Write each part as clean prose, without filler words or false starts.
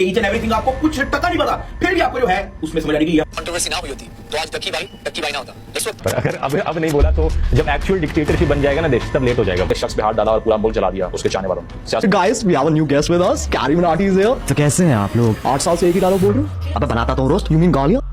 Each and everything आपको कुछ टका नहीं पता, फिर भी आपको जो है उसमें समझ आने की कंट्रोवर्सी ना हुई होती तो आज टक्की भाई ना होता। पर अगर अब नहीं बोला तो जब एक्चुअल डिक्टेटरशिप बन जाएगा ना देश, तब लेट हो जाएगा। शख्स पे हाथ डाला और पूरा मुल्क जला दिया उसके चाहने वालों ने। So guys, we have a new guest with us. Karim Nati is here. तो कैसे हैं आप लोग? 8 साल से एक ही डायलॉग बोल रहे हो? अबे बनाता तो रोस्ट, you mean गालियाँ?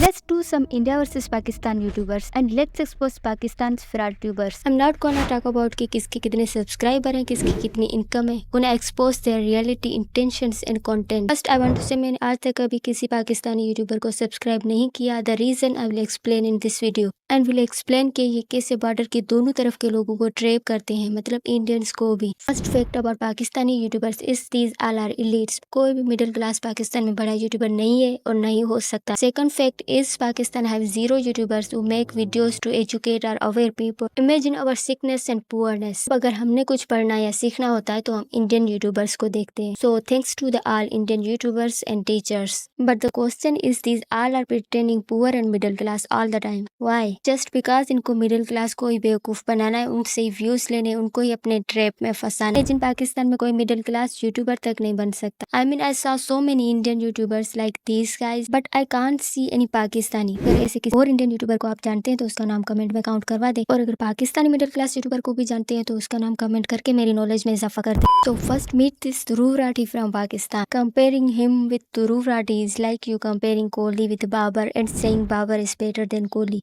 Let's do some India versus Pakistan YouTubers and let's expose Pakistan's fraud tubers. I'm not gonna talk about कि किसके कितने सब्सक्राइबर हैं, किसकी कितनी इनकम है. Gonna expose their reality, intentions and content. First, I want to say मैंने आज तक कभी किसी पाकिस्तानी यूट्यूबर को सब्सक्राइब नहीं किया. The reason I will explain in this video. And will explain कि ये कैसे बॉर्डर के दोनों तरफ के लोगों को ट्रेप करते हैं, मतलब इंडियंस को भी. First fact about Pakistani YouTubers is these all are elites. कोई भी मिडिल क्लास पाकिस्तान में बड़ा यूट्यूबर नहीं है और नहीं हो सकता. Second fact is Pakistan have zero YouTubers who make videos to educate और aware people. Imagine our sickness and poorness. अगर हमने कुछ पढ़ना या सीखना होता है तो हम इंडियन यूट्यूबर्स को देखते हैं. So thanks to the all Indian YouTubers and teachers. But the question is these all are pretending poor and middle class all the time. Why? Just because इनको मिडिल क्लास को ही बेवकूफ बनाना है, उनसे views लेने, उनको ही अपने ट्रैप में फंसाना है. जिन पाकिस्तान में कोई मिडिल क्लास यूट्यूबर तक नहीं बन सकता. I mean I saw so many Indian YouTubers like these guys but I can't see any Pakistani. अगर ऐसे किसी और इंडियन यूट्यूबर को आप जानते हैं तो उसका नाम कमेंट में काउंट करवा दें. और अगर पाकिस्तानी मिडिल क्लास यूट्यूबर को भी जानते हैं तो उसका नाम कमेंट करके मेरी नॉलेज में इजाफा कर दें. तो first meet this Dhruv Rathee from Pakistan. Comparing him with Dhruv Rathee is like you comparing Kohli with Babar and saying Babar is better than Kohli.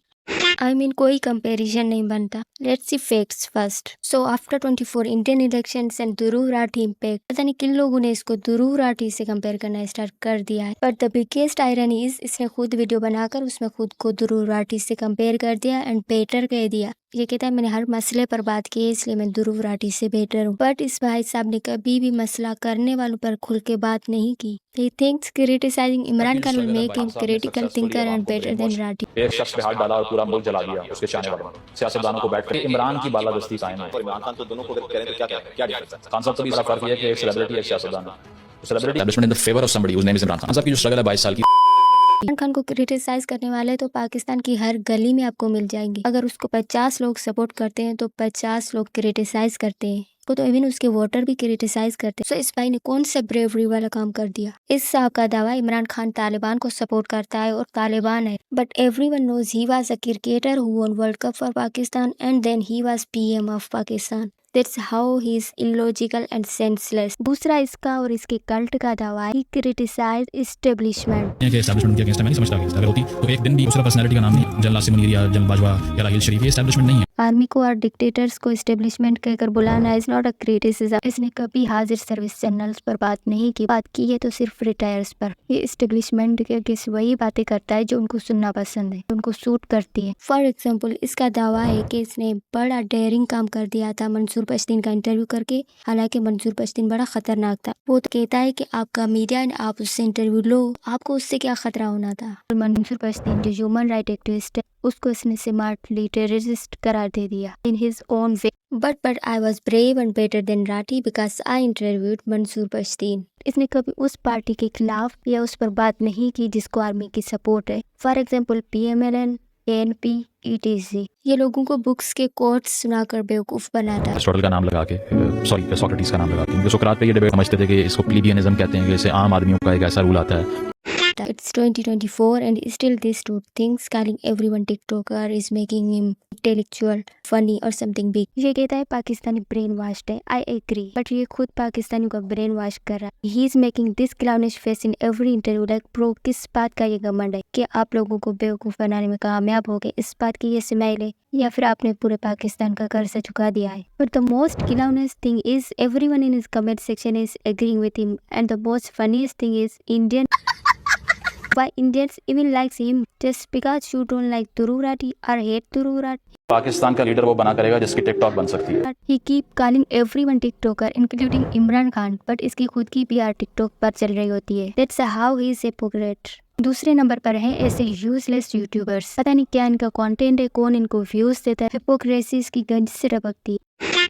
I mean कोई कंपैरिजन नहीं बनता. Let's see facts first. So after 24 Indian elections and Dhruv Rathi impact, पता नहीं किन लोगों ने इसको ध्रुव राठी से कंपेयर करना स्टार्ट कर दिया है. But the biggest irony is इसने खुद वीडियो बनाकर उसमें खुद को ध्रुव राठी से कंपेयर कर दिया एंड बेटर कह दिया. ये कहता है मैंने हर मसले पर बात की है इसलिए मैं ध्रुव राठी से बेटर हूँ. बट इस भाई साहब ने कभी भी मसला करने वालों पर खुल के बात नहीं की. He thinks criticizing Imran Khan will make him critical thinker and better than Rathi. एक शख्स पे हाथ डाला और पूरा मुल्क जला दिया उसके चाहने वालों ने. सियासतदानों को बैठ कर इमरान की बालादस्ती कायम है. इमरान खान तो दोनों को अगर करें तो क्या डिफरेंस है? खान साहब तो भी बड़ा फर्क है कि एक सेलिब्रिटी एक सियासतदान है. Celebrity establishment in the favour of somebody whose name is Imran Khan. साहब की जो स्ट्रगल है 22 साल की. इमरान खान को क्रिटिसाइज करने वाले तो पाकिस्तान की हर गली में आपको मिल जाएंगे. अगर उसको 50 लोग सपोर्ट करते हैं तो 50 लोग क्रिटिसाइज करते हैं. को तो इवन उसके वोटर भी क्रिटिसाइज करते हैं. सो इस भाई ने कौन सा ब्रेवरी वाला काम कर दिया. इस साहब का दावा इमरान खान तालिबान को सपोर्ट करता है और तालिबान है. But everyone knows he was a cricketer who won World Cup for Pakistan and then he was PM of Pakistan. That's how he is illogical and senseless. दूसरा इसका और इसके कल्ट का दावा है. He criticized establishment. ये एस्टैब्लिशमेंट के अगेंस्ट मैं नहीं समझता कि अगर होती तो एक दिन भी दूसरा पर्सनालिटी का नाम नहीं जनरल आसिम मुनीर या जनरल बाजवा या राहिल शरीफ ये एस्टैब्लिशमेंट नहीं है. आर्मी को और डिक्टेटर्स को एस्टेब्लिशमेंट कहकर बुलाना इज नॉट अ क्रिटिसिज्म. इसने कभी हाजिर सर्विस चैनल्स पर बात नहीं की. बात की है तो सिर्फ रिटायर्स पर. ये एस्टेब्लिशमेंट के अगेंस्ट वही बातें करता है जो उनको सुनना पसंद है, उनको सूट करती है. फॉर एग्जाम्पल इसका दावा है कि इसने बड़ा डेयरिंग काम कर दिया था मंसूर पश्तीन का इंटरव्यू करके. हालांकि मंसूर पश्तीन बड़ा खतरनाक था. वो तो कहता है कि आपका मीडिया एंड आप उससे इंटरव्यू लो, आपको उससे क्या खतरा होना था. मंसूर पश्तीन जो ह्यूमन राइट एक्टिविस्ट है उसको इसने स्मार्टली टेररिस्ट करार दे दिया in his own way. But I was brave and better than Rathee because I interviewed Manzoor Pashteen. इसने कभी उस पार्टी के खिलाफ या उस पर बात नहीं की जिसको आर्मी की सपोर्ट है. For example PMLN, ANP, ETC. ये लोगों को बुक्स के कोट्स सुनाकर बेवकूफ बनाता है. एरिस्टोटल का नाम लगा के सॉरी सोक्रेटिस का नाम लगा के क्योंकि सोक्रात पे ये डिबेट समझते थे कि इसको प्लीबियनिज्म कहते हैं कि इससे आम आदमियों का एक ऐसा रूल आता है. It's 2024 and still this dude thinks calling everyone TikToker is making him intellectual, funny or something big. ये कहता है पाकिस्तानी ब्रेन वॉश्ड है. I agree. But ये खुद पाकिस्तानी को ब्रेन वॉश कर रहा है. He is making this clownish face in every interview. Like bro किस बात का ये घमंड है कि आप लोगों को बेवकूफ बनाने में कामयाब हो गए. इस बात की ये स्माइल है या फिर आपने पूरे पाकिस्तान का कर्ज चुका दिया है. But the most clownish thing is everyone in his comment section is agreeing with him and the most funniest thing is why Indians even likes him just because you don't like Dhruv Rathi or hate Dhruv Rathi. Pakistan का leader वो बना करेगा जिसकी TikTok बन सकती है. He keep calling everyone TikToker including Imran Khan but इसकी खुद की PR TikTok पर चल रही होती है. That's how he is a hypocrite. दूसरे नंबर पर है ऐसे यूजलेस यूट्यूबर्स. पता नहीं क्या इनका कंटेंट है, कौन इनको व्यूज देता है. हिपोक्रेसी इसकी गंज से टपकती.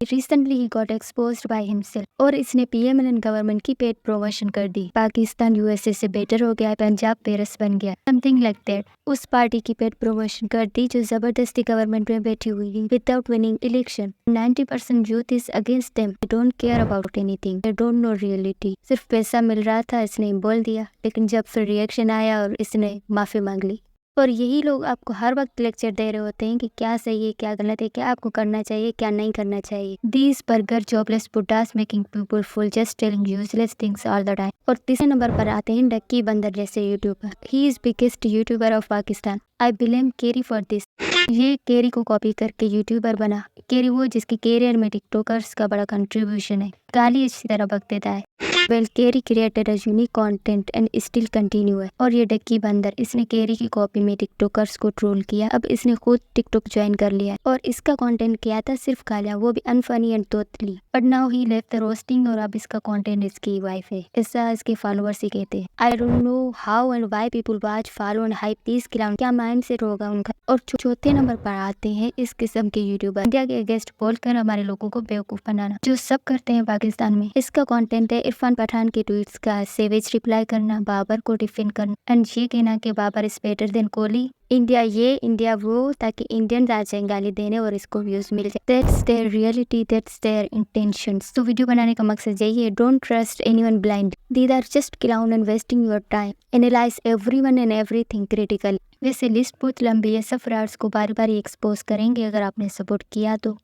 Recently he got exposed by himself और इसने PMLN गवर्नमेंट की पेड प्रमोशन कर दी। पाकिस्तान USA से बेटर हो गया, पंजाब पेरिस बन गया, समथिंग लाइक दैट। उस पार्टी की पेड प्रमोशन कर दी जो जबरदस्ती गवर्नमेंट में बैठी हुई है without winning election. 90% youth is against them, they don't care about anything, they don't know reality. सिर्फ पैसा मिल रहा था इसने बोल दिया, लेकिन जब फिर रिएक्शन आया और इसने माफी मांग ली। और यही लोग आपको हर वक्त लेक्चर दे रहे होते हैं कि क्या सही है, क्या गलत है, क्या आपको करना चाहिए, क्या नहीं करना चाहिए। These burger jobless buddhas making people full just telling useless things all the time। और तीसरे नंबर पर आते हैं डक्की बंदर जैसे YouTuber. He is biggest YouTuber of Pakistan। I blame Kerry for this। ये केरी को कॉपी करके यूट्यूबर बना। केरी वो जिसके कैरियर में टिकटॉकर्स का बड़ा कंट्रीब्यूशन है, गाली अच्छी तरह बक देता है। Well Carry created a unique content and still continue है। और ये डक्की बंदर, इसने केरी की कॉपी में टिकटॉकर्स को ट्रोल किया। अब इसने खुद टिकटॉक ज्वाइन कर लिया है और इसका कंटेंट क्या था, सिर्फ गालियां, वो भी अनफनी एंड तोतली। But now he left the roasting और अब इसका कंटेंट इसकी वाइफ है, ऐसा इसके फॉलोअर्स ही कहते हैं। I don't know how and why people watch, follow and hype this clown, क्या माइंड सेट होगा उनका। और चौथे नंबर पर आते हैं इस किस्म के यूट्यूबर, इंडिया के अगेंस्ट बोलकर हमारे लोगों को बेवकूफ बनाना, जो सब करते हैं पाकिस्तान में। इसका कंटेंट है इरफान पठान के ट्वीट्स का सेवेज रिप्लाई करना, बाबर को डिफेंड करना एंड ये कहना कि Babar is better than Kohli, India ये इंडिया वो, ताकि इंडियन आ जाए गाली देने और इसको व्यूज मिल जाए। That's their reality, that's their intentions. तो वीडियो बनाने का मकसद यही है, don't trust anyone blind, these are just clown and wasting your time, analyse everyone and everything critical. वैसे लिस्ट बहुत लंबी है, सब फ्रॉड्स को बारी बारी एक्सपोज करेंगे अगर आपने सपोर्ट किया तो।